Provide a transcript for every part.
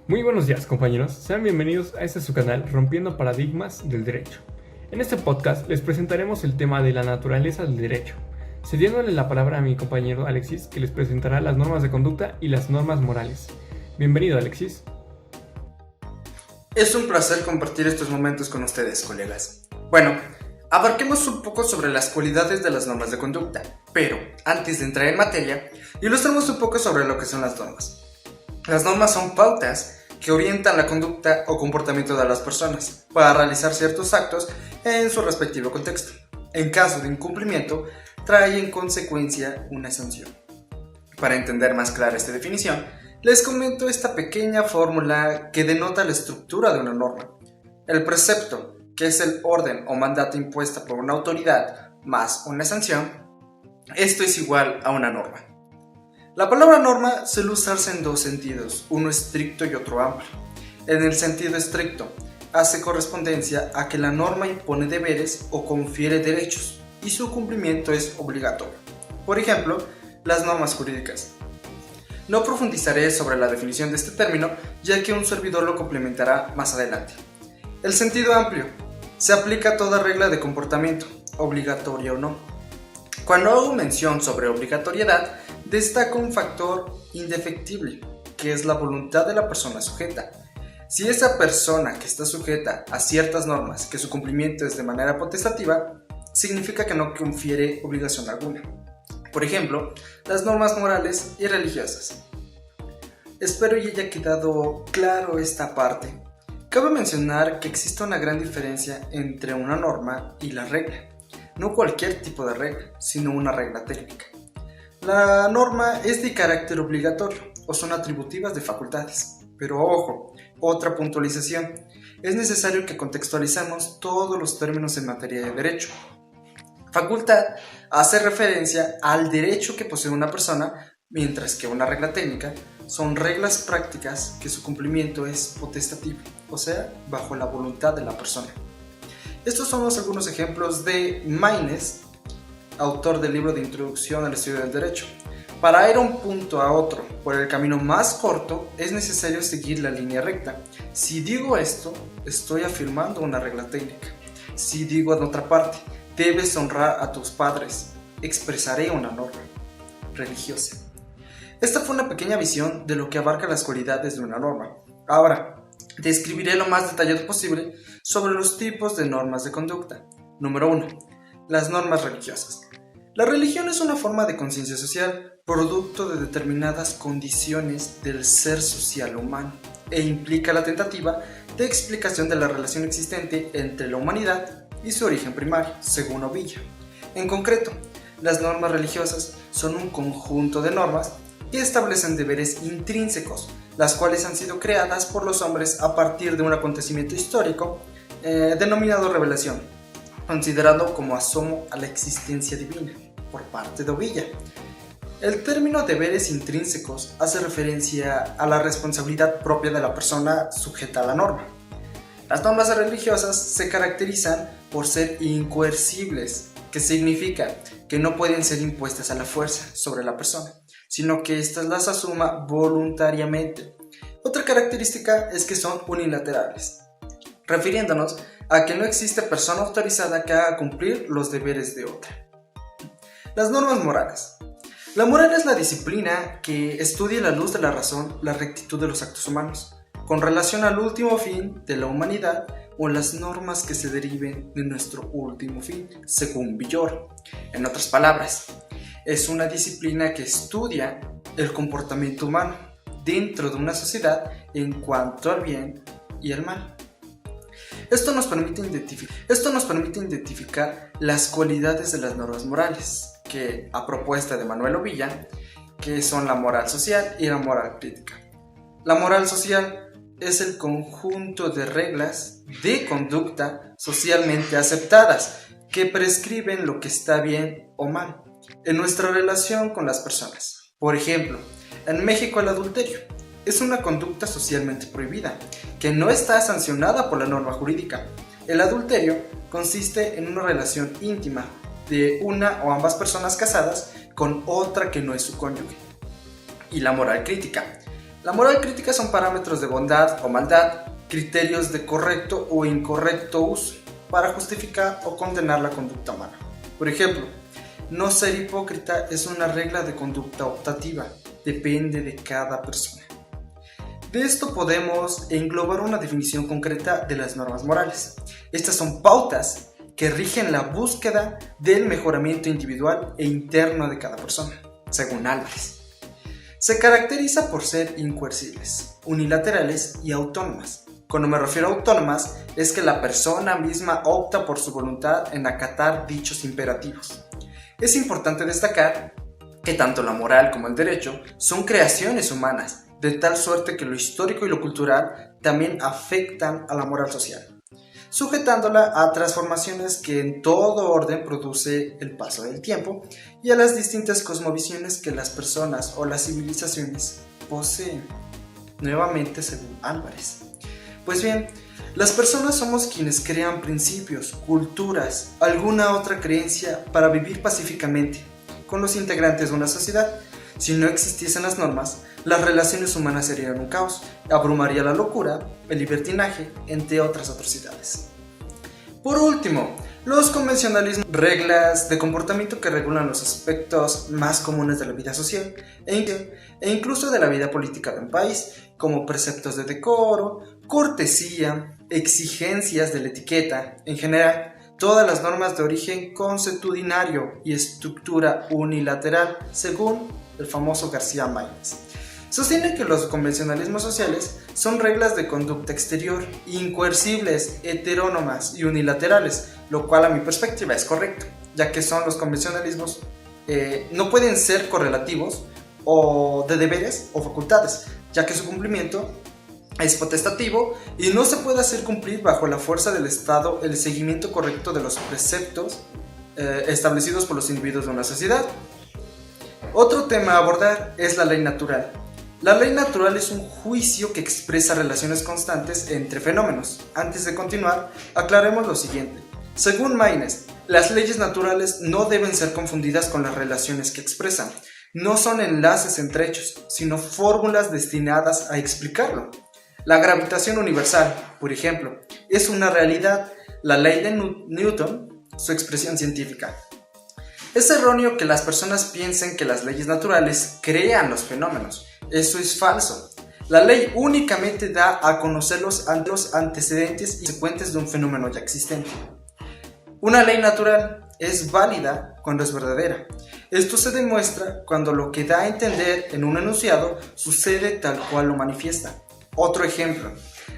Muy buenos días, compañeros, sean bienvenidos a este su canal Rompiendo Paradigmas del Derecho. En este podcast les presentaremos el tema de la naturaleza del derecho, cediéndole la palabra a mi compañero Alexis, que les presentará las normas de conducta y las normas morales. Bienvenido, Alexis. Es un placer compartir estos momentos con ustedes, colegas. Bueno, abarquemos un poco sobre las cualidades de las normas de conducta, pero antes de entrar en materia, ilustremos un poco sobre lo que son las normas. Las normas son pautas que orientan la conducta o comportamiento de las personas para realizar ciertos actos en su respectivo contexto. En caso de incumplimiento, trae en consecuencia una sanción. Para entender más clara esta definición, les comento esta pequeña fórmula que denota la estructura de una norma. El precepto, que es el orden o mandato impuesta por una autoridad, más una sanción, esto es igual a una norma. La palabra norma suele usarse en dos sentidos, uno estricto y otro amplio. En el sentido estricto, hace correspondencia a que la norma impone deberes o confiere derechos y su cumplimiento es obligatorio. Por ejemplo, las normas jurídicas. No profundizaré sobre la definición de este término, ya que un servidor lo complementará más adelante. El sentido amplio se aplica a toda regla de comportamiento, obligatoria o no. Cuando hago mención sobre obligatoriedad, destaca un factor indefectible, que es la voluntad de la persona sujeta. Si esa persona que está sujeta a ciertas normas, que su cumplimiento es de manera potestativa, significa que no confiere obligación alguna. Por ejemplo, las normas morales y religiosas. Espero y haya quedado claro esta parte. Cabe mencionar que existe una gran diferencia entre una norma y la regla. No cualquier tipo de regla, sino una regla técnica. La norma es de carácter obligatorio o son atributivas de facultades. Pero ojo, otra puntualización. Es necesario que contextualicemos todos los términos en materia de derecho. Facultad hace referencia al derecho que posee una persona, mientras que una regla técnica son reglas prácticas que su cumplimiento es potestativo, o sea, bajo la voluntad de la persona. Estos son algunos ejemplos de Maynes, autor del libro de Introducción al Estudio del Derecho. Para ir a un punto a otro por el camino más corto, es necesario seguir la línea recta. Si digo esto, estoy afirmando una regla técnica. Si digo en otra parte, debes honrar a tus padres, expresaré una norma religiosa. Esta fue una pequeña visión de lo que abarca las cualidades de una norma. Ahora, describiré lo más detallado posible sobre los tipos de normas de conducta. Número 1. Las normas religiosas. La religión es una forma de conciencia social, producto de determinadas condiciones del ser social humano, e implica la tentativa de explicación de la relación existente entre la humanidad y su origen primario, según Ovillo. En concreto, las normas religiosas son un conjunto de normas que establecen deberes intrínsecos, las cuales han sido creadas por los hombres a partir de un acontecimiento histórico denominado revelación, considerado como asomo a la existencia divina, por parte de Ovillo. El término deberes intrínsecos hace referencia a la responsabilidad propia de la persona sujeta a la norma. Las normas religiosas se caracterizan por ser incoercibles, que significa que no pueden ser impuestas a la fuerza sobre la persona, sino que éstas las asuma voluntariamente. Otra característica es que son unilaterales, refiriéndonos a que no existe persona autorizada que haga cumplir los deberes de otra. Las normas morales. La moral es la disciplina que estudia a la luz de la razón la rectitud de los actos humanos, con relación al último fin de la humanidad o las normas que se deriven de nuestro último fin, según Villoro. En otras palabras, es una disciplina que estudia el comportamiento humano dentro de una sociedad en cuanto al bien y al mal. Esto nos permite identificar las cualidades de las normas morales, que a propuesta de Manuel Ovilla, que son la moral social y la moral crítica. La moral social es el conjunto de reglas de conducta socialmente aceptadas que prescriben lo que está bien o mal en nuestra relación con las personas. Por ejemplo, en México el adulterio es una conducta socialmente prohibida, que no está sancionada por la norma jurídica. El adulterio consiste en una relación íntima de una o ambas personas casadas con otra que no es su cónyuge. Y la moral crítica. La moral crítica son parámetros de bondad o maldad, criterios de correcto o incorrecto uso para justificar o condenar la conducta humana. Por ejemplo, no ser hipócrita es una regla de conducta optativa, depende de cada persona. De esto podemos englobar una definición concreta de las normas morales. Estas son pautas que rigen la búsqueda del mejoramiento individual e interno de cada persona, según Álvarez. Se caracteriza por ser incoercibles, unilaterales y autónomas. Cuando me refiero a autónomas, es que la persona misma opta por su voluntad en acatar dichos imperativos. Es importante destacar que tanto la moral como el derecho son creaciones humanas, de tal suerte que lo histórico y lo cultural también afectan a la moral social, sujetándola a transformaciones que en todo orden produce el paso del tiempo y a las distintas cosmovisiones que las personas o las civilizaciones poseen. Nuevamente según Álvarez. Pues bien, las personas somos quienes crean principios, culturas, alguna otra creencia para vivir pacíficamente con los integrantes de una sociedad. Si no existiesen las normas, las relaciones humanas serían un caos, abrumaría la locura, el libertinaje, entre otras atrocidades. Por último, los convencionalismos, reglas de comportamiento que regulan los aspectos más comunes de la vida social e incluso de la vida política de un país, como preceptos de decoro, cortesía, exigencias de la etiqueta, en general, todas las normas de origen consuetudinario y estructura unilateral, según el famoso García Márquez. Sostiene que los convencionalismos sociales son reglas de conducta exterior, incoercibles, heterónomas y unilaterales, lo cual a mi perspectiva es correcto, ya que son los convencionalismos no pueden ser correlativos o de deberes o facultades, ya que su cumplimiento es potestativo y no se puede hacer cumplir bajo la fuerza del Estado el seguimiento correcto de los preceptos establecidos por los individuos de una sociedad. Otro tema a abordar es la ley natural. La ley natural es un juicio que expresa relaciones constantes entre fenómenos. Antes de continuar, aclaremos lo siguiente. Según Maynes, las leyes naturales no deben ser confundidas con las relaciones que expresan. No son enlaces entre hechos, sino fórmulas destinadas a explicarlo. La gravitación universal, por ejemplo, es una realidad, la ley de Newton, su expresión científica. Es erróneo que las personas piensen que las leyes naturales crean los fenómenos. Eso es falso. La ley únicamente da a conocer los antecedentes y consecuencias de un fenómeno ya existente. Una ley natural es válida cuando es verdadera. Esto se demuestra cuando lo que da a entender en un enunciado sucede tal cual lo manifiesta. Otro ejemplo,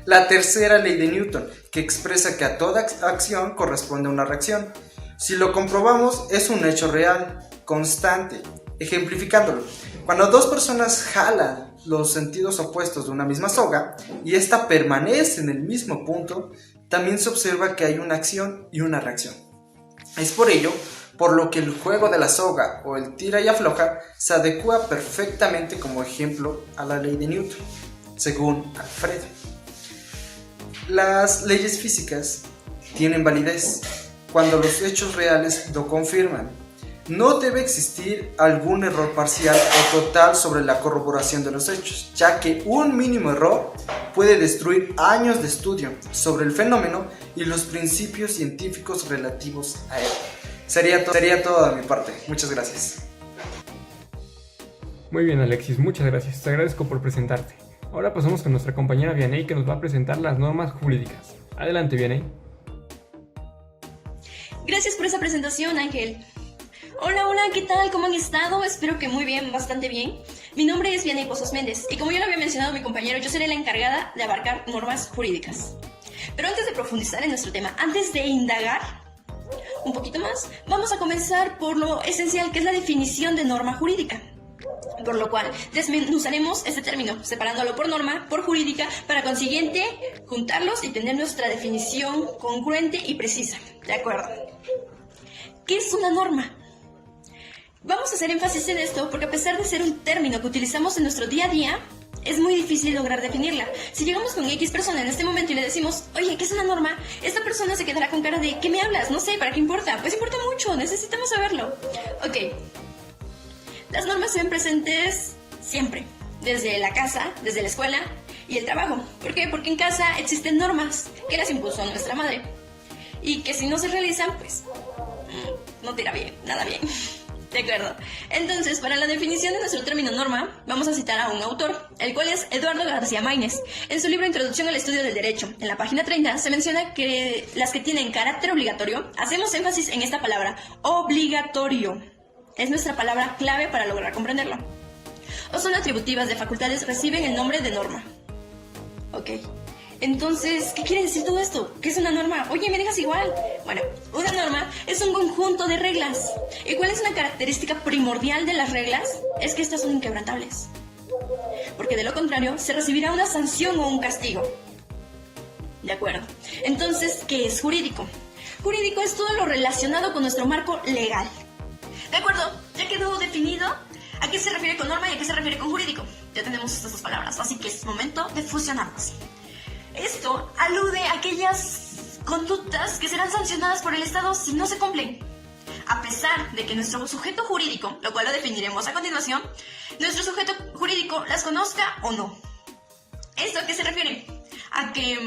la tercera ley de Newton, que expresa que a toda acción corresponde una reacción. Si lo comprobamos, es un hecho real, constante. Ejemplificándolo, cuando dos personas jalan los sentidos opuestos de una misma soga y ésta permanece en el mismo punto, también se observa que hay una acción y una reacción. Es por ello por lo que el juego de la soga o el tira y afloja se adecua perfectamente como ejemplo a la ley de Newton, según Alfredo. Las leyes físicas tienen validez cuando los hechos reales lo confirman. No debe existir algún error parcial o total sobre la corroboración de los hechos, ya que un mínimo error puede destruir años de estudio sobre el fenómeno y los principios científicos relativos a él. Sería todo de mi parte. Muchas gracias. Muy bien, Alexis, muchas gracias. Te agradezco por presentarte. Ahora pasamos con nuestra compañera Vianey, que nos va a presentar las normas jurídicas. Adelante, Vianey. Gracias por esa presentación, Ángel. Hola, ¿qué tal? ¿Cómo han estado? Espero que muy bien, bastante bien. Mi nombre es Vianey Pozos Méndez y como ya lo había mencionado mi compañero, yo seré la encargada de abarcar normas jurídicas. Pero antes de profundizar en nuestro tema, antes de indagar un poquito más, vamos a comenzar por lo esencial, que es la definición de norma jurídica. Por lo cual, desmenuzaremos este término, separándolo por norma, por jurídica, para consiguiente juntarlos y tener nuestra definición congruente y precisa. ¿De acuerdo? ¿Qué es una norma? Vamos a hacer énfasis en esto porque a pesar de ser un término que utilizamos en nuestro día a día, es muy difícil lograr definirla. Si llegamos con X persona en este momento y le decimos, oye, ¿qué es una norma? Esta persona se quedará con cara de, ¿qué me hablas? No sé, ¿para qué importa? Pues importa mucho, necesitamos saberlo. Ok, las normas se ven presentes siempre, desde la casa, desde la escuela y el trabajo. ¿Por qué? Porque en casa existen normas que las impuso nuestra madre y que si no se realizan, pues no te irá bien, nada bien. De acuerdo. Entonces, para la definición de nuestro término norma, vamos a citar a un autor, el cual es Eduardo García Maínez. En su libro Introducción al Estudio del Derecho, en la página 30, se menciona que las que tienen carácter obligatorio, hacemos énfasis en esta palabra, obligatorio. Es nuestra palabra clave para lograr comprenderlo. O son atributivas de facultades, reciben el nombre de norma. Ok. Entonces, ¿qué quiere decir todo esto? ¿Qué es una norma? Oye, me dejas igual. Bueno, una norma es un conjunto de reglas. ¿Y cuál es una característica primordial de las reglas? Es que estas son inquebrantables. Porque de lo contrario, se recibirá una sanción o un castigo. De acuerdo. Entonces, ¿qué es jurídico? Jurídico es todo lo relacionado con nuestro marco legal. De acuerdo, ya quedó definido a qué se refiere con norma y a qué se refiere con jurídico. Ya tenemos estas dos palabras, así que es momento de fusionarlas. Esto alude a aquellas conductas que serán sancionadas por el Estado si no se cumplen. A pesar de que nuestro sujeto jurídico, lo cual lo definiremos a continuación, nuestro sujeto jurídico las conozca o no. ¿Esto a qué se refiere? A que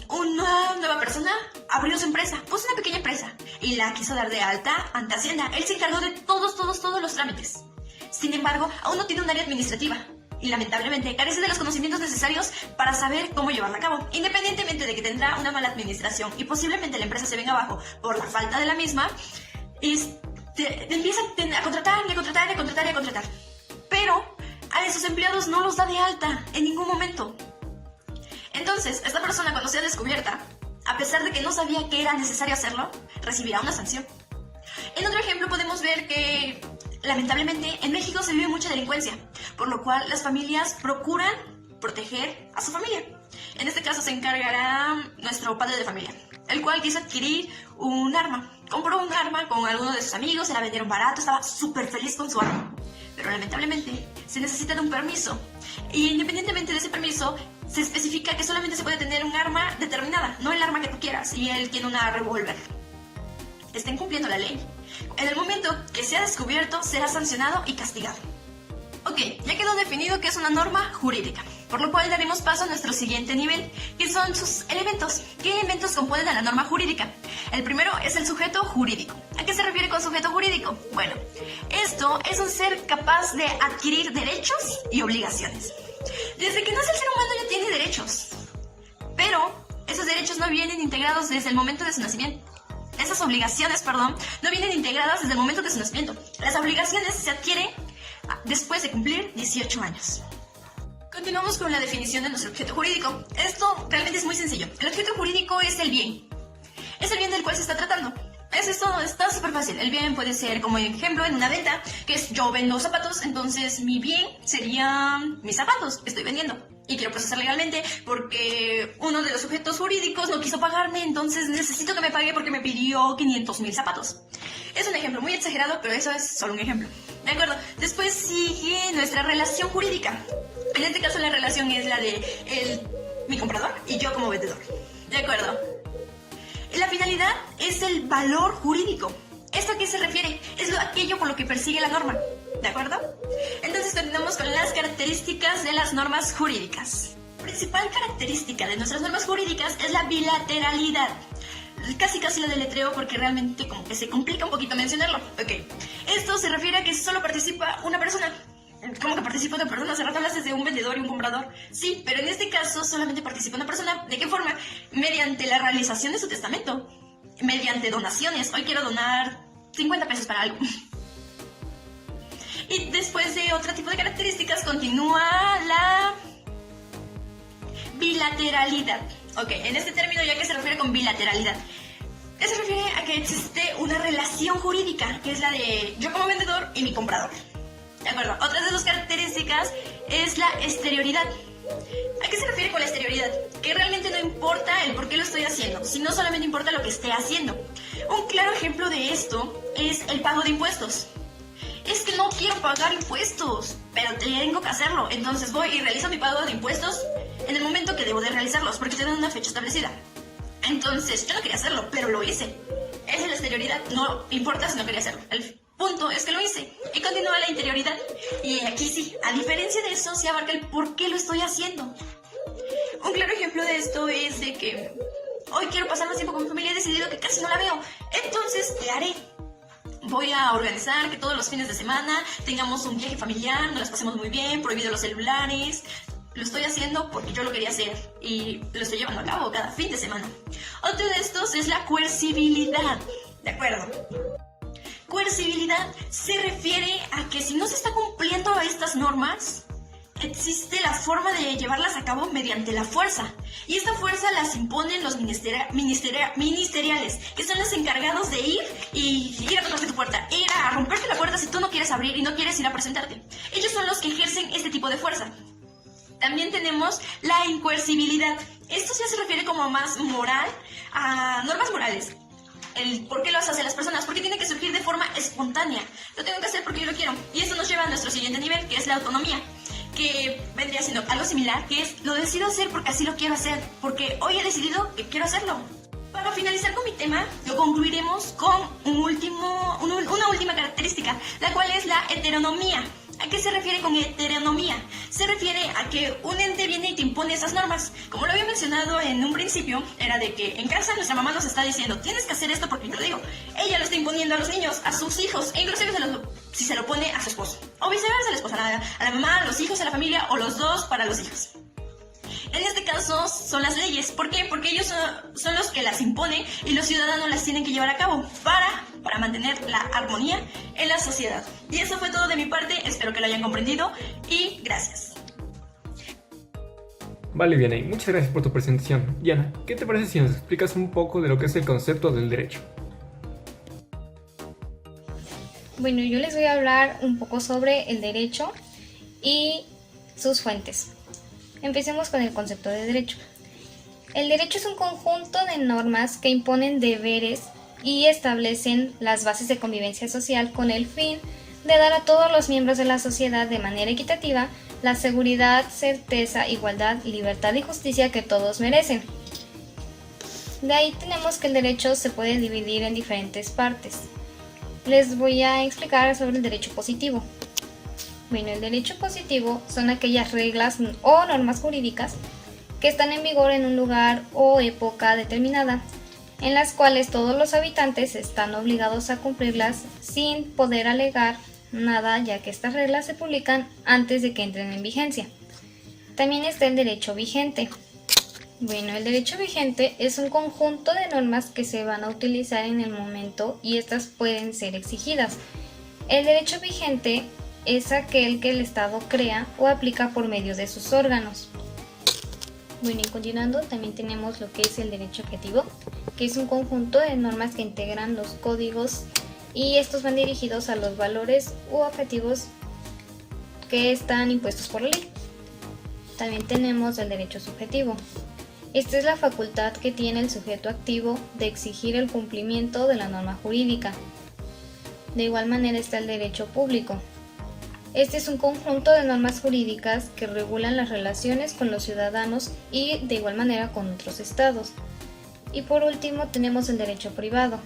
una nueva persona abrió su empresa, puso una pequeña empresa y la quiso dar de alta ante Hacienda. Él se encargó de todos los trámites. Sin embargo, aún no tiene un área administrativa. Y lamentablemente carece de los conocimientos necesarios para saber cómo llevarla a cabo. Independientemente de que tendrá una mala administración y posiblemente la empresa se venga abajo por la falta de la misma, empieza a contratar. Pero a esos empleados no los da de alta en ningún momento. Entonces, esta persona cuando sea descubierta, a pesar de que no sabía que era necesario hacerlo, recibirá una sanción. En otro ejemplo podemos ver que lamentablemente en México se vive mucha delincuencia, por lo cual las familias procuran proteger a su familia. En este caso se encargará nuestro padre de familia, el cual quiso adquirir un arma. Compró un arma con alguno de sus amigos, se la vendieron barato, estaba súper feliz con su arma. Pero lamentablemente se necesita de un permiso. Y independientemente de ese permiso, se especifica que solamente se puede tener un arma determinada, no el arma que tú quieras, y él tiene una revólver. Estén cumpliendo la ley. En el momento que sea descubierto, será sancionado y castigado. Ok, ya quedó definido que es una norma jurídica, por lo cual daremos paso a nuestro siguiente nivel, que son sus elementos. ¿Qué elementos componen a la norma jurídica? El primero es el sujeto jurídico. ¿A qué se refiere con sujeto jurídico? Bueno, esto es un ser capaz de adquirir derechos y obligaciones. Desde que nace el ser humano ya tiene derechos, pero esos derechos no vienen integrados desde el momento de su nacimiento. Esas obligaciones, no vienen integradas desde el momento de su nacimiento. Las obligaciones se adquieren después de cumplir 18 años. Continuamos con la definición de nuestro objeto jurídico. Esto realmente es muy sencillo. El objeto jurídico es el bien. Es el bien del cual se está tratando. Esto está súper fácil. El bien puede ser, como ejemplo, en una venta, que es yo vendo zapatos, entonces mi bien sería mis zapatos que estoy vendiendo. Y quiero procesar legalmente porque uno de los sujetos jurídicos no quiso pagarme, entonces necesito que me pague porque me pidió 500,000 zapatos. Es un ejemplo muy exagerado, pero eso es solo un ejemplo. ¿De acuerdo? Después sigue nuestra relación jurídica. En este caso la relación es la de mi comprador y yo como vendedor. ¿De acuerdo? La finalidad es el valor jurídico. ¿Esto a qué se refiere? Es aquello por lo que persigue la norma. ¿De acuerdo? Entonces continuamos con las características de las normas jurídicas. La principal característica de nuestras normas jurídicas es la bilateralidad. Casi la deletreo porque realmente como que se complica un poquito mencionarlo. Ok. Esto se refiere a que solo participa una persona. ¿Cómo que participa una persona? Hace rato hablas de un vendedor y un comprador. Sí, pero en este caso solamente participa una persona. ¿De qué forma? Mediante la realización de su testamento. Mediante donaciones. Hoy quiero donar 50 pesos para algo. Y después de otro tipo de características continúa la bilateralidad. Ok, en este término, ¿ya qué se refiere con bilateralidad? Se refiere a que existe una relación jurídica, que es la de yo como vendedor y mi comprador. ¿De acuerdo? Otra de sus características es la exterioridad. ¿A qué se refiere con la exterioridad? Que realmente no importa el por qué lo estoy haciendo, sino solamente importa lo que esté haciendo. Un claro ejemplo de esto es el pago de impuestos. Es que no quiero pagar impuestos, pero tengo que hacerlo. Entonces voy y realizo mi pago de impuestos en el momento que debo de realizarlos, porque tienen una fecha establecida. Entonces, yo no quería hacerlo, pero lo hice. Esa es la exterioridad, no importa si no quería hacerlo. El punto es que lo hice y continúa la interioridad. Y aquí sí, a diferencia de eso, se abarca el por qué lo estoy haciendo. Un claro ejemplo de esto es de que hoy quiero pasar más tiempo con mi familia, he decidido que casi no la veo. Entonces, ¿qué haré? Voy a organizar que todos los fines de semana tengamos un viaje familiar, nos las pasemos muy bien, prohibido los celulares. Lo estoy haciendo porque yo lo quería hacer y lo estoy llevando a cabo cada fin de semana. Otro de estos es la coercibilidad. ¿De acuerdo? Coercibilidad se refiere a que si no se está cumpliendo estas normas, existe la forma de llevarlas a cabo mediante la fuerza. Y esta fuerza las imponen los ministeriales, que son los encargados de ir a tocarte tu puerta, ir a romperte la puerta si tú no quieres abrir y no quieres ir a presentarte. Ellos son los que ejercen este tipo de fuerza. También tenemos la incoercibilidad. Esto ya se refiere como más moral a normas morales. El por qué lo hacen las personas, porque tiene que surgir de forma espontánea. Lo tengo que hacer porque yo lo quiero. Y esto nos lleva a nuestro siguiente nivel, que es la autonomía, que vendría siendo algo similar, que es lo decido hacer porque así lo quiero hacer, porque hoy he decidido que quiero hacerlo. Para finalizar con mi tema, lo concluiremos con una última característica, la cual es la heteronomía. ¿A qué se refiere con heteronomía? Se refiere a que un ente viene y te impone esas normas. Como lo había mencionado en un principio, era de que en casa nuestra mamá nos está diciendo tienes que hacer esto porque yo lo digo. Ella lo está imponiendo a los niños, a sus hijos, e inclusive si se lo pone a su esposo. O viceversa, la esposa, a la mamá, a los hijos, a la familia, o los dos para los hijos. En este caso son las leyes. ¿Por qué? Porque ellos son los que las imponen y los ciudadanos las tienen que llevar a cabo para mantener la armonía en la sociedad. Y eso fue todo de mi parte, espero que lo hayan comprendido y gracias. Vale, Vianey, muchas gracias por tu presentación. Diana, ¿qué te parece si nos explicas un poco de lo que es el concepto del derecho? Bueno, yo les voy a hablar un poco sobre el derecho y sus fuentes. Empecemos con el concepto de derecho. El derecho es un conjunto de normas que imponen deberes y establecen las bases de convivencia social con el fin de dar a todos los miembros de la sociedad de manera equitativa la seguridad, certeza, igualdad, libertad y justicia que todos merecen. De ahí tenemos que el derecho se puede dividir en diferentes partes. Les voy a explicar sobre el derecho positivo. Bueno, el derecho positivo son aquellas reglas o normas jurídicas que están en vigor en un lugar o época determinada, en las cuales todos los habitantes están obligados a cumplirlas sin poder alegar nada, ya que estas reglas se publican antes de que entren en vigencia. También está el derecho vigente. Bueno, el derecho vigente es un conjunto de normas que se van a utilizar en el momento y estas pueden ser exigidas. El derecho vigente es aquel que el Estado crea o aplica por medio de sus órganos. Bueno, y continuando, también tenemos lo que es el derecho objetivo, que es un conjunto de normas que integran los códigos y estos van dirigidos a los valores u objetivos que están impuestos por la ley. También tenemos el derecho subjetivo. Esta es la facultad que tiene el sujeto activo de exigir el cumplimiento de la norma jurídica. De igual manera está el derecho público. Este es un conjunto de normas jurídicas que regulan las relaciones con los ciudadanos y de igual manera con otros estados. Y por último tenemos el derecho privado.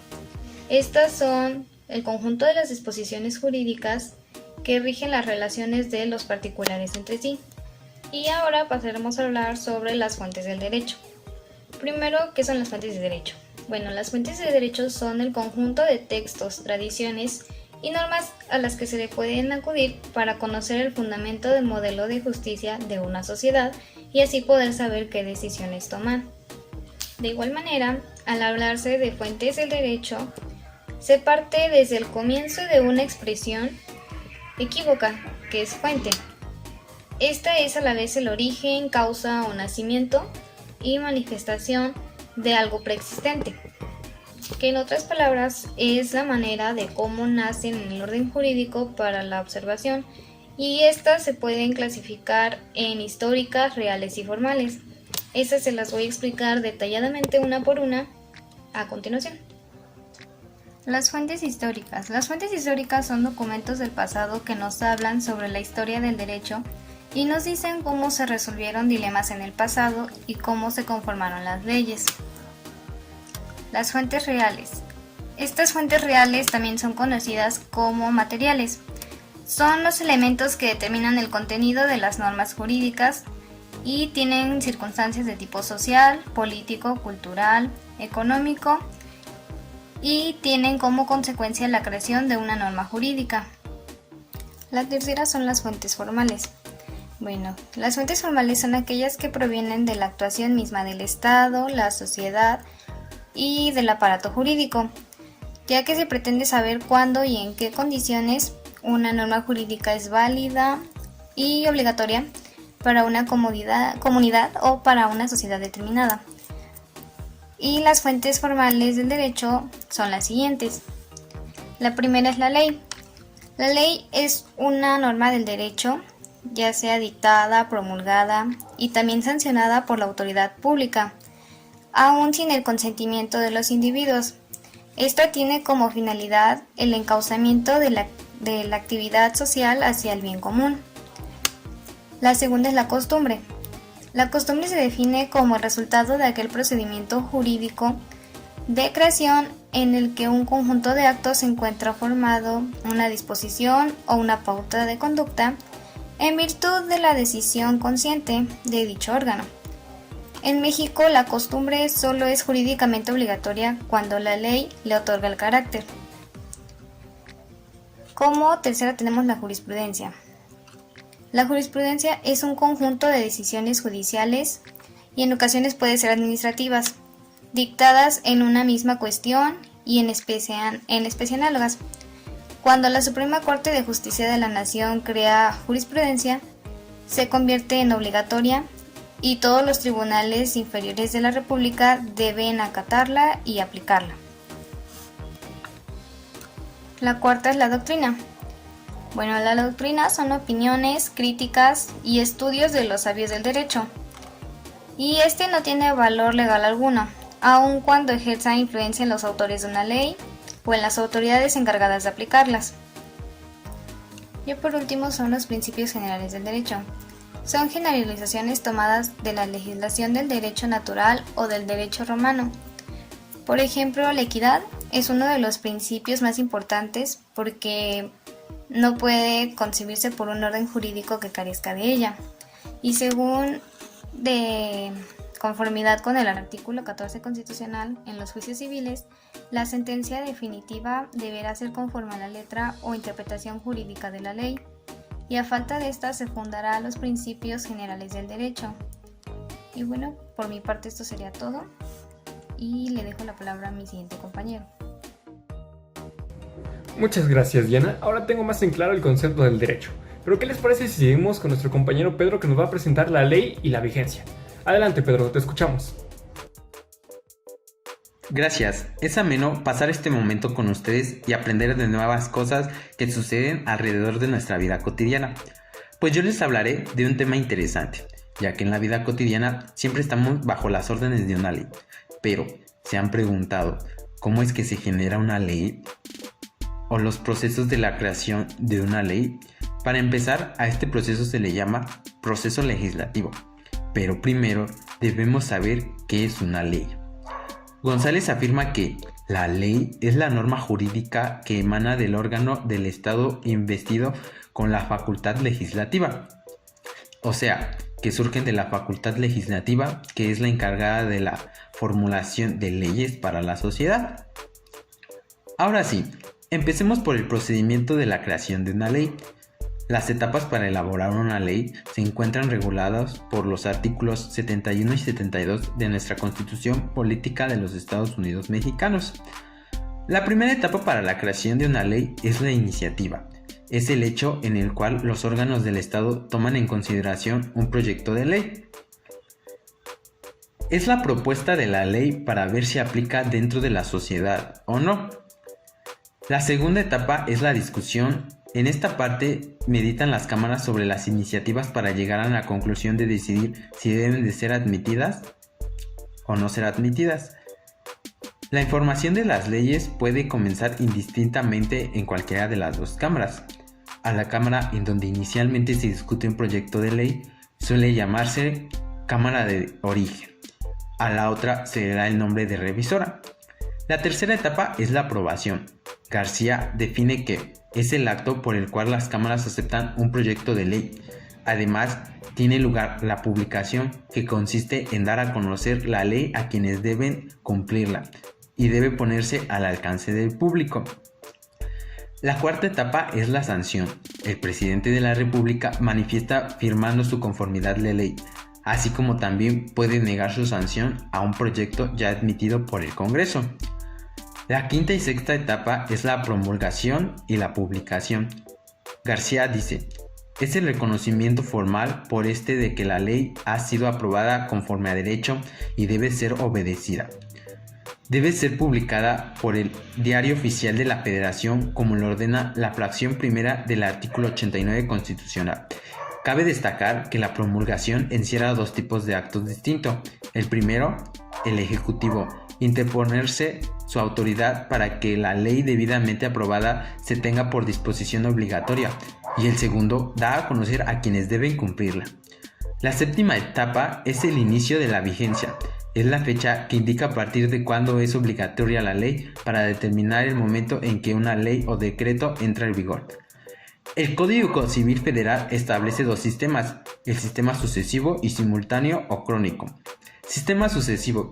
Estas son el conjunto de las disposiciones jurídicas que rigen las relaciones de los particulares entre sí. Y ahora pasaremos a hablar sobre las fuentes del derecho. Primero, ¿qué son las fuentes de derecho? Bueno, las fuentes de derecho son el conjunto de textos, tradiciones y normas a las que se le pueden acudir para conocer el fundamento del modelo de justicia de una sociedad y así poder saber qué decisiones tomar. De igual manera, al hablarse de fuentes del derecho, se parte desde el comienzo de una expresión equívoca, que es fuente. Esta es a la vez el origen, causa o nacimiento y manifestación de algo preexistente, que en otras palabras es la manera de cómo nacen en el orden jurídico para la observación, y estas se pueden clasificar en históricas, reales y formales. Estas se las voy a explicar detalladamente una por una a continuación. Las fuentes históricas. Las fuentes históricas son documentos del pasado que nos hablan sobre la historia del derecho y nos dicen cómo se resolvieron dilemas en el pasado y cómo se conformaron las leyes. Las fuentes reales. Estas fuentes reales también son conocidas como materiales. Son los elementos que determinan el contenido de las normas jurídicas y tienen circunstancias de tipo social, político, cultural, económico y tienen como consecuencia la creación de una norma jurídica. La tercera son las fuentes formales. Bueno, las fuentes formales son aquellas que provienen de la actuación misma del Estado, la sociedad y del aparato jurídico, ya que se pretende saber cuándo y en qué condiciones una norma jurídica es válida y obligatoria para una comunidad o para una sociedad determinada. Y las fuentes formales del derecho son las siguientes. La primera es la ley. La ley es una norma del derecho, ya sea dictada, promulgada y también sancionada por la autoridad pública, aún sin el consentimiento de los individuos. Esta tiene como finalidad el encauzamiento de la actividad social hacia el bien común. La segunda es la costumbre. La costumbre se define como el resultado de aquel procedimiento jurídico de creación en el que un conjunto de actos encuentra formado una disposición o una pauta de conducta en virtud de la decisión consciente de dicho órgano. En México, la costumbre solo es jurídicamente obligatoria cuando la ley le otorga el carácter. Como tercera tenemos la jurisprudencia. La jurisprudencia es un conjunto de decisiones judiciales y en ocasiones puede ser administrativas, dictadas en una misma cuestión y en especie análogas. Cuando la Suprema Corte de Justicia de la Nación crea jurisprudencia, se convierte en obligatoria y todos los tribunales inferiores de la República deben acatarla y aplicarla. La cuarta es la doctrina. Bueno, la doctrina son opiniones, críticas y estudios de los sabios del derecho. Y este no tiene valor legal alguno, aun cuando ejerza influencia en los autores de una ley o en las autoridades encargadas de aplicarlas. Y por último son los principios generales del derecho. Son generalizaciones tomadas de la legislación del derecho natural o del derecho romano. Por ejemplo, la equidad es uno de los principios más importantes porque no puede concebirse por un orden jurídico que carezca de ella. Y según de conformidad con el artículo 14 constitucional, en los juicios civiles, la sentencia definitiva deberá ser conforme a la letra o interpretación jurídica de la ley, y a falta de esta se fundará los principios generales del derecho. Y bueno, por mi parte esto sería todo, y le dejo la palabra a mi siguiente compañero. Muchas gracias, Diana. Ahora tengo más en claro el concepto del derecho. Pero ¿qué les parece si seguimos con nuestro compañero Pedro, que nos va a presentar la ley y la vigencia? Adelante, Pedro, te escuchamos. Gracias, es ameno pasar este momento con ustedes y aprender de nuevas cosas que suceden alrededor de nuestra vida cotidiana. Pues yo les hablaré de un tema interesante, ya que en la vida cotidiana siempre estamos bajo las órdenes de una ley. Pero, ¿se han preguntado cómo es que se genera una ley? ¿O los procesos de la creación de una ley? Para empezar, a este proceso se le llama proceso legislativo. Pero primero debemos saber qué es una ley. González afirma que la ley es la norma jurídica que emana del órgano del Estado investido con la facultad legislativa. O sea, que surgen de la facultad legislativa, que es la encargada de la formulación de leyes para la sociedad. Ahora sí, empecemos por el procedimiento de la creación de una ley. Las etapas para elaborar una ley se encuentran reguladas por los artículos 71 y 72 de nuestra Constitución Política de los Estados Unidos Mexicanos. La primera etapa para la creación de una ley es la iniciativa. Es el hecho en el cual los órganos del Estado toman en consideración un proyecto de ley. Es la propuesta de la ley para ver si aplica dentro de la sociedad o no. La segunda etapa es la discusión. En esta parte meditan las cámaras sobre las iniciativas para llegar a la conclusión de decidir si deben de ser admitidas o no ser admitidas. La información de las leyes puede comenzar indistintamente en cualquiera de las dos cámaras. A la cámara en donde inicialmente se discute un proyecto de ley suele llamarse cámara de origen. A la otra se le da el nombre de revisora. La tercera etapa es la aprobación. García define que es el acto por el cual las cámaras aceptan un proyecto de ley. Además, tiene lugar la publicación, que consiste en dar a conocer la ley a quienes deben cumplirla y debe ponerse al alcance del público. La cuarta etapa es la sanción. El presidente de la República manifiesta firmando su conformidad de ley, así como también puede negar su sanción a un proyecto ya admitido por el Congreso. La quinta y sexta etapa es la promulgación y la publicación. García dice: es el reconocimiento formal por este de que la ley ha sido aprobada conforme a derecho y debe ser obedecida. Debe ser publicada por el Diario Oficial de la Federación, como lo ordena la fracción primera del artículo 89 constitucional. Cabe destacar que la promulgación encierra dos tipos de actos distintos. El primero, el ejecutivo, interponerse su autoridad para que la ley debidamente aprobada se tenga por disposición obligatoria, y el segundo, da a conocer a quienes deben cumplirla. La séptima etapa es el inicio de la vigencia. Es la fecha que indica a partir de cuándo es obligatoria la ley para determinar el momento en que una ley o decreto entra en vigor. El Código Civil Federal establece dos sistemas: el sistema sucesivo y simultáneo o crónico. Sistema sucesivo.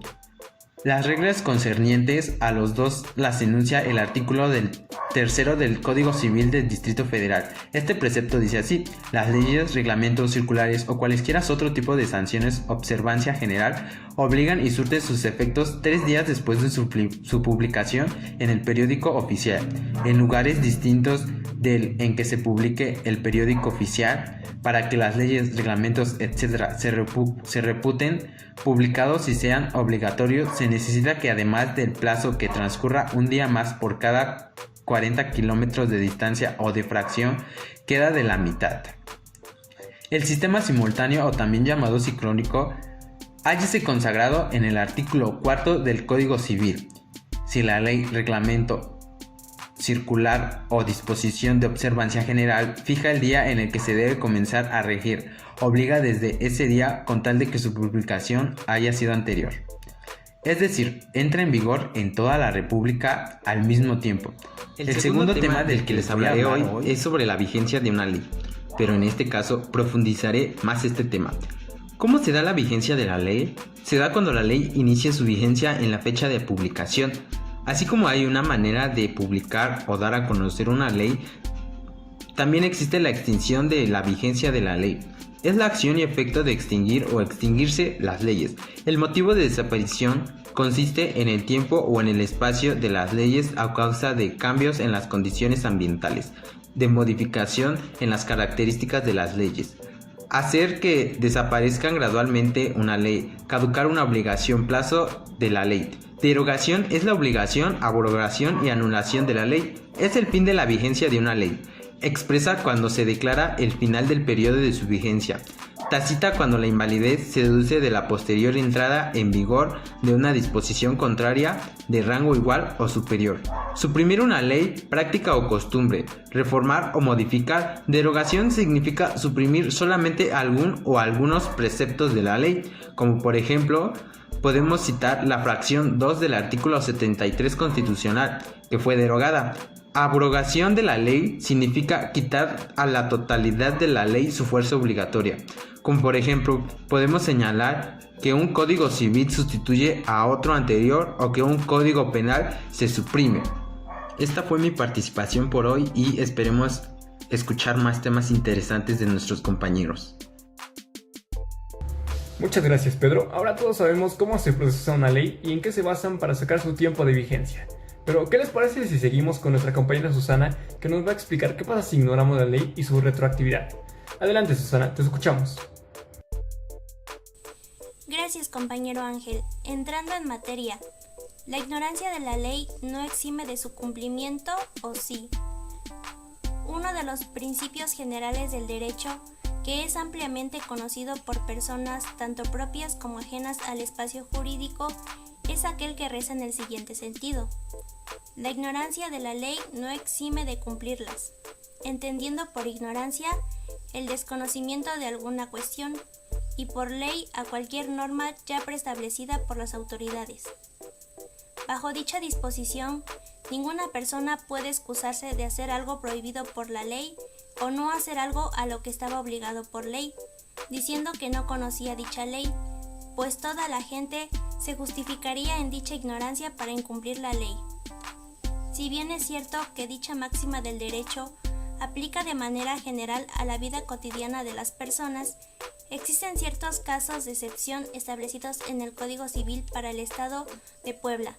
Las reglas concernientes a los dos las enuncia el artículo tercero del Código Civil del Distrito Federal. Este precepto dice así: las leyes, reglamentos, circulares o cualesquiera otro tipo de sanciones observancia general obligan y surten sus efectos 3 días después de su publicación en el periódico oficial, en lugares distintos del en que se publique el periódico oficial. Para que las leyes, reglamentos, etc. se reputen publicados y sean obligatorios, se necesita que además del plazo que transcurra un día más por cada 40 kilómetros de distancia o de fracción queda de la mitad. El sistema simultáneo, o también llamado sincrónico, hállase consagrado en el artículo 4 del Código Civil. Si la ley, reglamento, circular o disposición de observancia general fija el día en el que se debe comenzar a regir, obliga desde ese día con tal de que su publicación haya sido anterior. Es decir, entra en vigor en toda la República al mismo tiempo. El segundo tema del que les hablaré hoy es sobre la vigencia de una ley, pero en este caso profundizaré más este tema. ¿Cómo se da la vigencia de la ley? Se da cuando la ley inicia su vigencia en la fecha de publicación. Así como hay una manera de publicar o dar a conocer una ley, también existe la extinción de la vigencia de la ley. Es la acción y efecto de extinguir o extinguirse las leyes. El motivo de desaparición consiste en el tiempo o en el espacio de las leyes a causa de cambios en las condiciones ambientales, de modificación en las características de las leyes. Hacer que desaparezcan gradualmente una ley, caducar una obligación, plazo de la ley. Derogación es la obligación, abrogación y anulación de la ley. Es el fin de la vigencia de una ley. Expresa cuando se declara el final del periodo de su vigencia. Tácita cuando la invalidez se deduce de la posterior entrada en vigor de una disposición contraria de rango igual o superior. Suprimir una ley, práctica o costumbre. Reformar o modificar. Derogación significa suprimir solamente algún o algunos preceptos de la ley, como por ejemplo, podemos citar la fracción 2 del artículo 73 constitucional, que fue derogada. Abrogación de la ley significa quitar a la totalidad de la ley su fuerza obligatoria. Como por ejemplo, podemos señalar que un código civil sustituye a otro anterior o que un código penal se suprime. Esta fue mi participación por hoy y esperemos escuchar más temas interesantes de nuestros compañeros. Muchas gracias, Pedro. Ahora todos sabemos cómo se procesa una ley y en qué se basan para sacar su tiempo de vigencia. Pero, ¿qué les parece si seguimos con nuestra compañera Susana, que nos va a explicar qué pasa si ignoramos la ley y su retroactividad? Adelante, Susana, te escuchamos. Gracias, compañero Ángel. Entrando en materia, ¿la ignorancia de la ley no exime de su cumplimiento o sí? Uno de los principios generales del derecho, que es ampliamente conocido por personas tanto propias como ajenas al espacio jurídico, es aquel que reza en el siguiente sentido: la ignorancia de la ley no exime de cumplirlas, entendiendo por ignorancia el desconocimiento de alguna cuestión, y por ley a cualquier norma ya preestablecida por las autoridades. Bajo dicha disposición, ninguna persona puede excusarse de hacer algo prohibido por la ley o no hacer algo a lo que estaba obligado por ley, diciendo que no conocía dicha ley, pues toda la gente se justificaría en dicha ignorancia para incumplir la ley. Si bien es cierto que dicha máxima del derecho aplica de manera general a la vida cotidiana de las personas, existen ciertos casos de excepción establecidos en el Código Civil para el Estado de Puebla,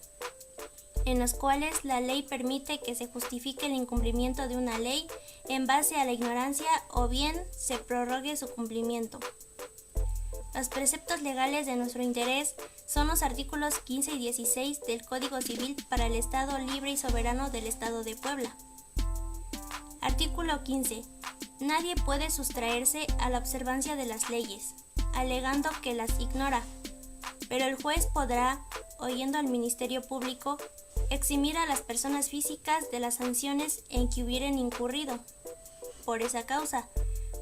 en los cuales la ley permite que se justifique el incumplimiento de una ley en base a la ignorancia o bien se prorrogue su cumplimiento. Los preceptos legales de nuestro interés son los artículos 15 y 16 del Código Civil para el Estado libre y soberano del Estado de Puebla. Artículo 15. Nadie puede sustraerse a la observancia de las leyes, alegando que las ignora, pero el juez podrá, oyendo al Ministerio Público, eximir a las personas físicas de las sanciones en que hubieren incurrido. Por esa causa,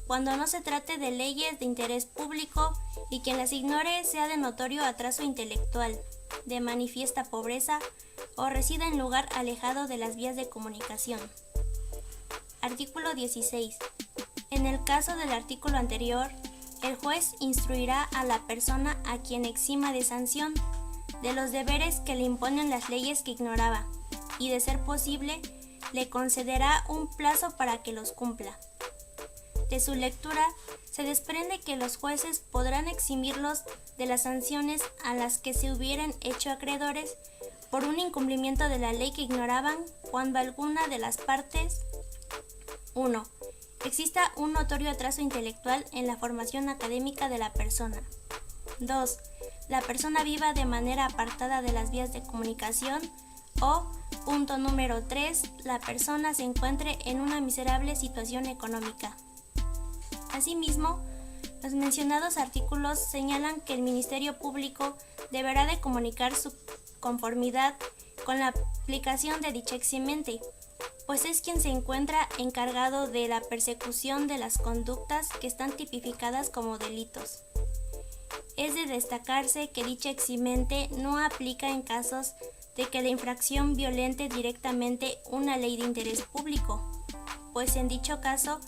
cuando no se trate de leyes de interés público y quien las ignore sea de notorio atraso intelectual, de manifiesta pobreza o resida en lugar alejado de las vías de comunicación. Artículo 16. En el caso del artículo anterior, el juez instruirá a la persona a quien exima de sanción de los deberes que le imponen las leyes que ignoraba y, de ser posible, le concederá un plazo para que los cumpla. De su lectura se desprende que los jueces podrán eximirlos de las sanciones a las que se hubieran hecho acreedores por un incumplimiento de la ley que ignoraban cuando alguna de las partes 1. Exista un notorio atraso intelectual en la formación académica de la persona. 2. La persona viva de manera apartada de las vías de comunicación o, punto número 3, la persona se encuentre en una miserable situación económica. Asimismo, los mencionados artículos señalan que el Ministerio Público deberá de comunicar su conformidad con la aplicación de dicha eximente, pues es quien se encuentra encargado de la persecución de las conductas que están tipificadas como delitos. Es de destacarse que dicha eximente no aplica en casos de que la infracción violente directamente una ley de interés público, pues en dicho caso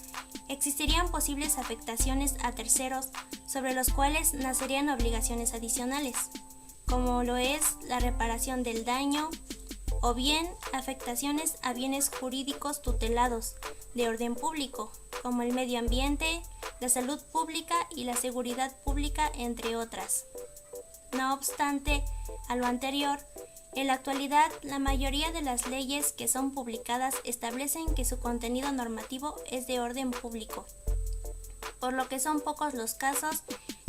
existirían posibles afectaciones a terceros sobre los cuales nacerían obligaciones adicionales, como lo es la reparación del daño, o bien afectaciones a bienes jurídicos tutelados de orden público, como el medio ambiente, la salud pública y la seguridad pública, entre otras. No obstante, a lo anterior, en la actualidad la mayoría de las leyes que son publicadas establecen que su contenido normativo es de orden público, por lo que son pocos los casos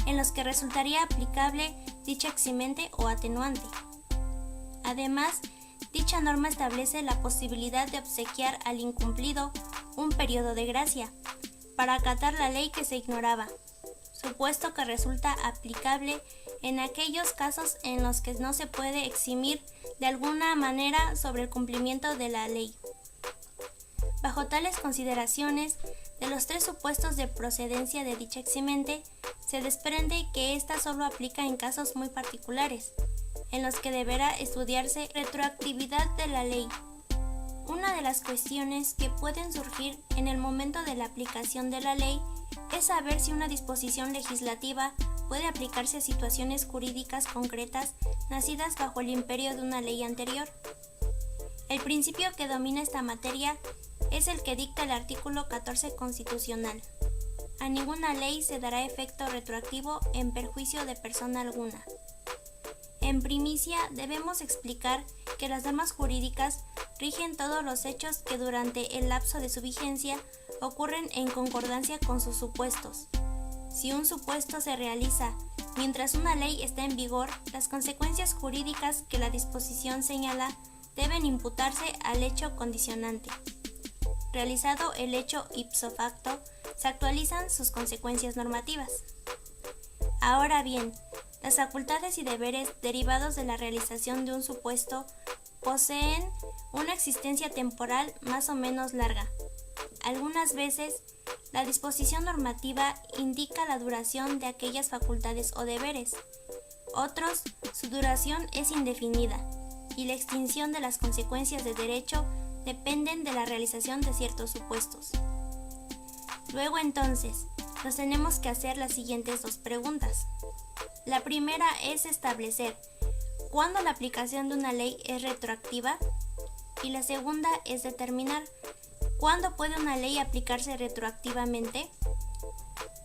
en los que resultaría aplicable dicha eximente o atenuante. Además, dicha norma establece la posibilidad de obsequiar al incumplido un periodo de gracia para acatar la ley que se ignoraba, supuesto que resulta aplicable en aquellos casos en los que no se puede eximir de alguna manera sobre el cumplimiento de la ley. Bajo tales consideraciones, de los tres supuestos de procedencia de dicha eximente, se desprende que ésta solo aplica en casos muy particulares, en los que deberá estudiarse retroactividad de la ley. Una de las cuestiones que pueden surgir en el momento de la aplicación de la ley es saber si una disposición legislativa puede aplicarse a situaciones jurídicas concretas nacidas bajo el imperio de una ley anterior. El principio que domina esta materia es el que dicta el artículo 14 constitucional. A ninguna ley se dará efecto retroactivo en perjuicio de persona alguna. En primicia, debemos explicar que las normas jurídicas rigen todos los hechos que durante el lapso de su vigencia ocurren en concordancia con sus supuestos. Si un supuesto se realiza mientras una ley está en vigor, las consecuencias jurídicas que la disposición señala deben imputarse al hecho condicionante. Realizado el hecho ipso facto, se actualizan sus consecuencias normativas. Ahora bien, Las facultades y deberes derivados de la realización de un supuesto poseen una existencia temporal más o menos larga. Algunas veces, la disposición normativa indica la duración de aquellas facultades o deberes. Otros, su duración es indefinida y la extinción de las consecuencias de derecho dependen de la realización de ciertos supuestos. Luego entonces, nos tenemos que hacer las siguientes dos preguntas. La primera es establecer cuándo la aplicación de una ley es retroactiva y la segunda es determinar cuándo puede una ley aplicarse retroactivamente.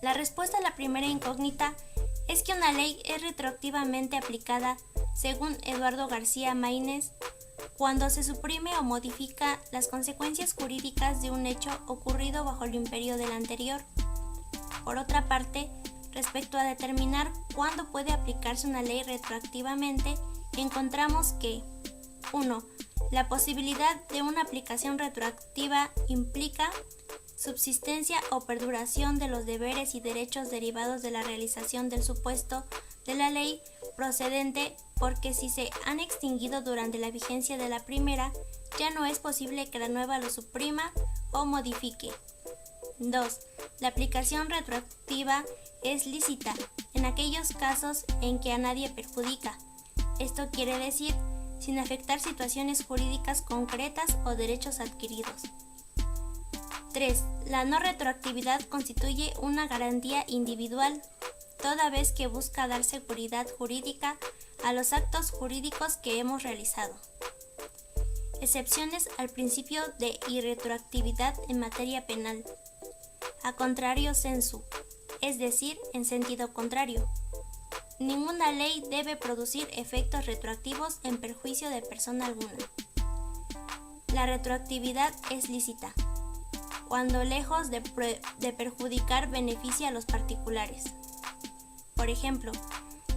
La respuesta a la primera incógnita es que una ley es retroactivamente aplicada, según Eduardo García Maínez, cuando se suprime o modifica las consecuencias jurídicas de un hecho ocurrido bajo el imperio del anterior. Por otra parte, respecto a determinar cuándo puede aplicarse una ley retroactivamente, encontramos que 1. La posibilidad de una aplicación retroactiva implica subsistencia o perduración de los deberes y derechos derivados de la realización del supuesto de la ley procedente, porque si se han extinguido durante la vigencia de la primera, ya no es posible que la nueva lo suprima o modifique. 2. La aplicación retroactiva es lícita en aquellos casos en que a nadie perjudica. Esto quiere decir, sin afectar situaciones jurídicas concretas o derechos adquiridos. 3. La no retroactividad constituye una garantía individual, toda vez que busca dar seguridad jurídica a los actos jurídicos que hemos realizado. Excepciones al principio de irretroactividad en materia penal. A contrario sensu, es decir, en sentido contrario. Ninguna ley debe producir efectos retroactivos en perjuicio de persona alguna. La retroactividad es lícita, cuando lejos de perjudicar beneficia a los particulares. Por ejemplo,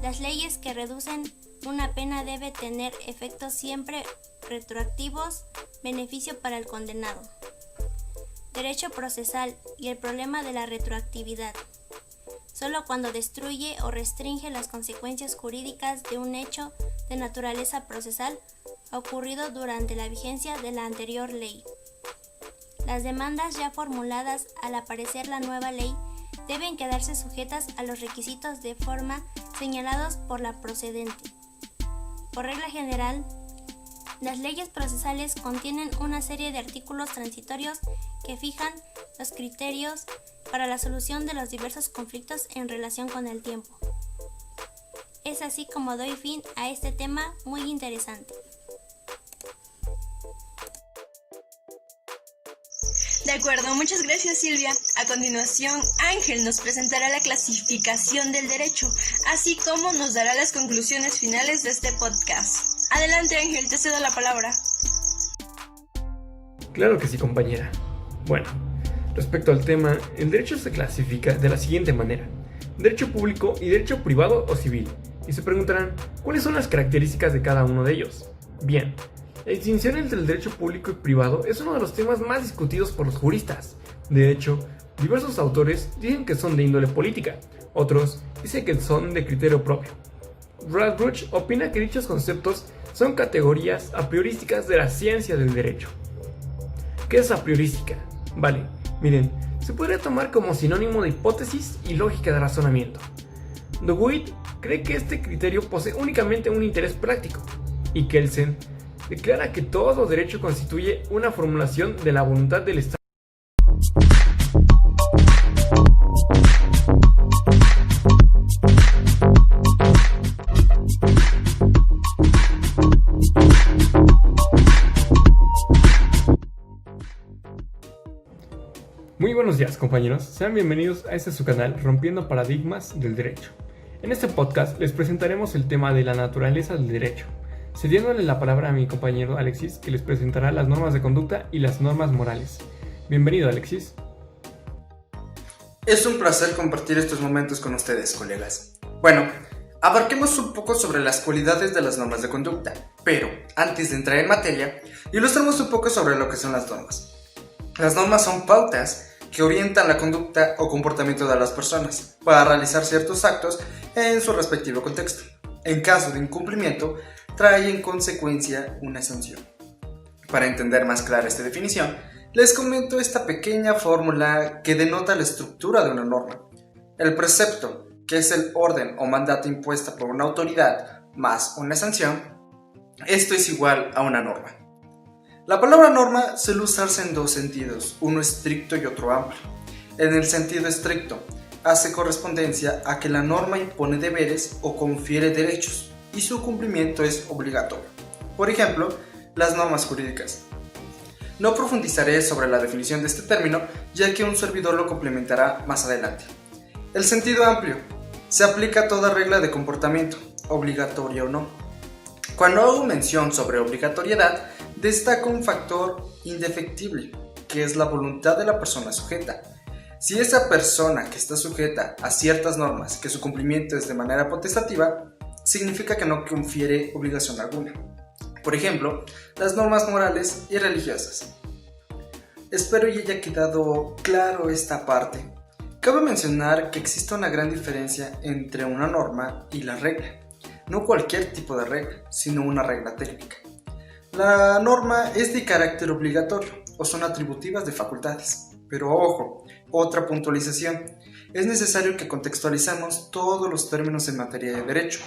las leyes que reducen una pena deben tener efectos siempre retroactivos, beneficio para el condenado. Derecho procesal y el problema de la retroactividad. Solo cuando destruye o restringe las consecuencias jurídicas de un hecho de naturaleza procesal ocurrido durante la vigencia de la anterior ley. Las demandas ya formuladas al aparecer la nueva ley deben quedarse sujetas a los requisitos de forma señalados por la procedente. Por regla general, las leyes procesales contienen una serie de artículos transitorios que fijan los criterios para la solución de los diversos conflictos en relación con el tiempo. Es así como doy fin a este tema muy interesante. De acuerdo, muchas gracias Silvia. A continuación, Ángel nos presentará la clasificación del derecho, así como nos dará las conclusiones finales de este podcast. Adelante Ángel, te cedo la palabra. Claro que sí, compañera. Bueno, respecto al tema, el derecho se clasifica de la siguiente manera: derecho público y derecho privado o civil. Y se preguntarán, ¿cuáles son las características de cada uno de ellos? Bien, la distinción entre el derecho público y privado es uno de los temas más discutidos por los juristas. De hecho, diversos autores dicen que son de índole política, otros dicen que son de criterio propio. Radbruch opina que dichos conceptos son categorías a priorísticas de la ciencia del derecho. ¿Qué es a priorística? Vale, miren, se podría tomar como sinónimo de hipótesis y lógica de razonamiento. DeWitt cree que este criterio posee únicamente un interés práctico, y Kelsen declara que todo derecho constituye una formulación de la voluntad del Estado. Muy buenos días, compañeros, sean bienvenidos a este su canal Rompiendo Paradigmas del Derecho. En este podcast les presentaremos el tema de la naturaleza del derecho, cediéndole la palabra a mi compañero Alexis, que les presentará las normas de conducta y las normas morales. Bienvenido, Alexis. Es un placer compartir estos momentos con ustedes, colegas. Bueno, abarquemos un poco sobre las cualidades de las normas de conducta, pero antes de entrar en materia, ilustremos un poco sobre lo que son las normas. Las normas son pautas que orientan la conducta o comportamiento de las personas para realizar ciertos actos en su respectivo contexto. En caso de incumplimiento, trae en consecuencia una sanción. Para entender más clara esta definición, les comento esta pequeña fórmula que denota la estructura de una norma. El precepto, que es el orden o mandato impuesta por una autoridad, más una sanción, esto es igual a una norma. La palabra norma suele usarse en dos sentidos, uno estricto y otro amplio. En el sentido estricto, hace correspondencia a que la norma impone deberes o confiere derechos, y su cumplimiento es obligatorio. Por ejemplo, las normas jurídicas. No profundizaré sobre la definición de este término, ya que un servidor lo complementará más adelante. El sentido amplio. Se aplica a toda regla de comportamiento, obligatoria o no. Cuando hago mención sobre obligatoriedad, destaca un factor indefectible, que es la voluntad de la persona sujeta. Si esa persona que está sujeta a ciertas normas, que su cumplimiento es de manera potestativa, significa que no confiere obligación alguna. Por ejemplo, las normas morales y religiosas. Espero y haya quedado claro esta parte. Cabe mencionar que existe una gran diferencia entre una norma y la regla. No cualquier tipo de regla, sino una regla técnica. La norma es de carácter obligatorio o son atributivas de facultades. Pero ojo, otra puntualización. Es necesario que contextualicemos todos los términos en materia de derecho.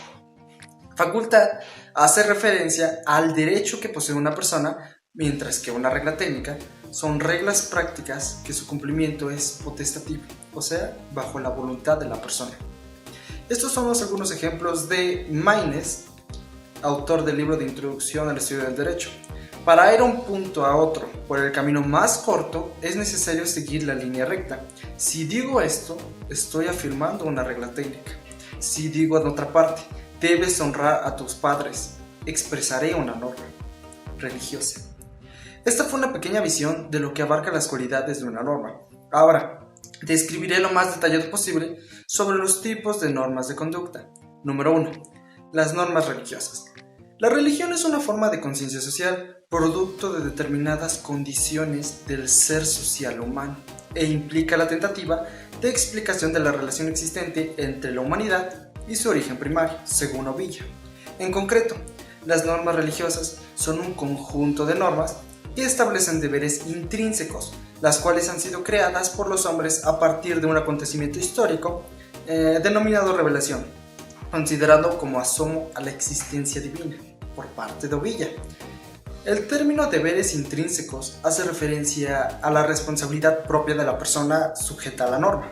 Facultad hace referencia al derecho que posee una persona, mientras que una regla técnica son reglas prácticas que su cumplimiento es potestativo, o sea, bajo la voluntad de la persona. Estos son algunos ejemplos de Maynes, autor del libro de Introducción al Estudio del Derecho. Para ir a un punto a otro por el camino más corto, es necesario seguir la línea recta. Si digo esto, estoy afirmando una regla técnica. Si digo en otra parte, debes honrar a tus padres, expresaré una norma religiosa. Esta fue una pequeña visión de lo que abarca las cualidades de una norma. Ahora, describiré lo más detallado posible sobre los tipos de normas de conducta. Número 1. Las normas religiosas. La religión es una forma de conciencia social, producto de determinadas condiciones del ser social humano, e implica la tentativa de explicación de la relación existente entre la humanidad y su origen primario, según Ovillo. En concreto, las normas religiosas son un conjunto de normas que establecen deberes intrínsecos, las cuales han sido creadas por los hombres a partir de un acontecimiento histórico denominado revelación, considerado como asomo a la existencia divina, por parte de Ovillo. El término deberes intrínsecos hace referencia a la responsabilidad propia de la persona sujeta a la norma.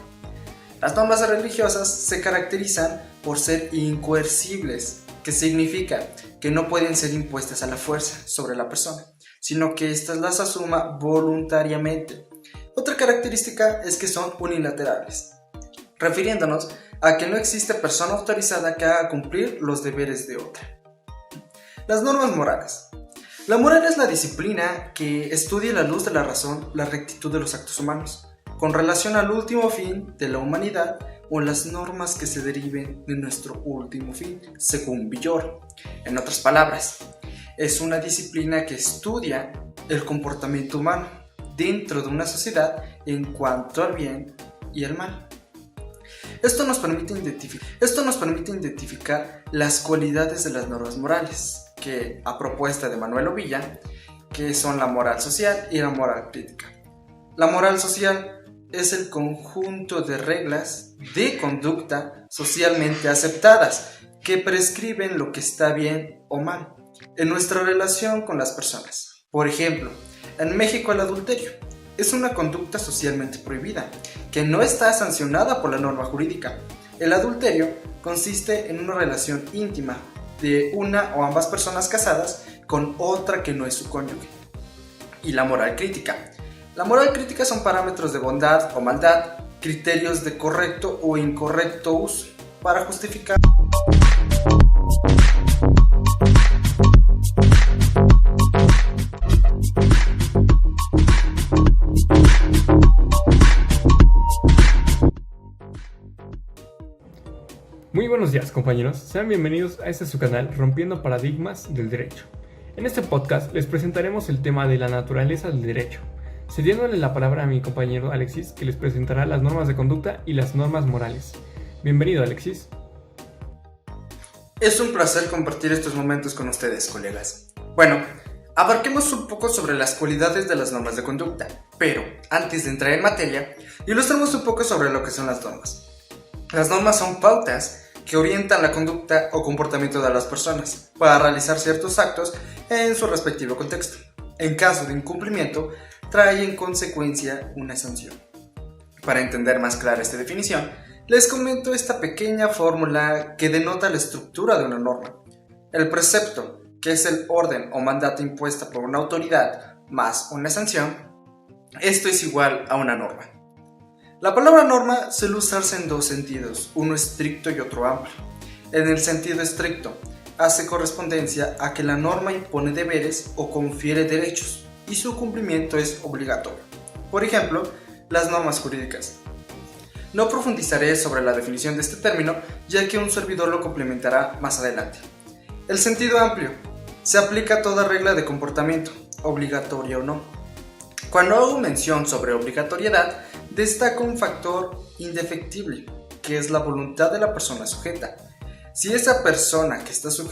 Las normas religiosas se caracterizan por ser incoercibles, que significa que no pueden ser impuestas a la fuerza sobre la persona, sino que éstas las asuma voluntariamente. Otra característica es que son unilaterales, refiriéndonos a que no existe persona autorizada que haga cumplir los deberes de otra. Las normas morales. La moral es la disciplina que estudia a la luz de la razón la rectitud de los actos humanos, con relación al último fin de la humanidad o las normas que se deriven de nuestro último fin, según Villoro. En otras palabras, es una disciplina que estudia el comportamiento humano dentro de una sociedad en cuanto al bien y el mal. Esto nos permite identificar las cualidades de las normas morales, que a propuesta de Manuel Ovilla, que son la moral social y la moral crítica. La moral social es el conjunto de reglas de conducta socialmente aceptadas que prescriben lo que está bien o mal en nuestra relación con las personas. Por ejemplo, en México el adulterio es una conducta socialmente prohibida que no está sancionada por la norma jurídica. El adulterio consiste en una relación íntima de una o ambas personas casadas con otra que no es su cónyuge. Y la moral crítica. La moral crítica son parámetros de bondad o maldad, criterios de correcto o incorrecto uso para justificar. Muy buenos días, compañeros, sean bienvenidos a este su canal Rompiendo Paradigmas del Derecho. En este podcast les presentaremos el tema de la naturaleza del derecho, cediéndole la palabra a mi compañero Alexis, que les presentará las normas de conducta y las normas morales. Bienvenido, Alexis. Es un placer compartir estos momentos con ustedes, colegas. Bueno, abarquemos un poco sobre las cualidades de las normas de conducta, pero antes de entrar en materia, ilustremos un poco sobre lo que son las normas. Las normas son pautas que orientan la conducta o comportamiento de las personas para realizar ciertos actos en su respectivo contexto. En caso de incumplimiento, trae en consecuencia una sanción. Para entender más clara esta definición, les comento esta pequeña fórmula que denota la estructura de una norma. El precepto, que es el orden o mandato impuesta por una autoridad, más una sanción, esto es igual a una norma. La palabra norma suele usarse en dos sentidos, uno estricto y otro amplio. En el sentido estricto, hace correspondencia a que la norma impone deberes o confiere derechos y su cumplimiento es obligatorio. Por ejemplo, las normas jurídicas. No profundizaré sobre la definición de este término, ya que un servidor lo complementará más adelante. El sentido amplio. Se aplica a toda regla de comportamiento, obligatoria o no. Cuando hago mención sobre obligatoriedad, destaca un factor indefectible, que es la voluntad de la persona sujeta. Si esa persona que está sujeta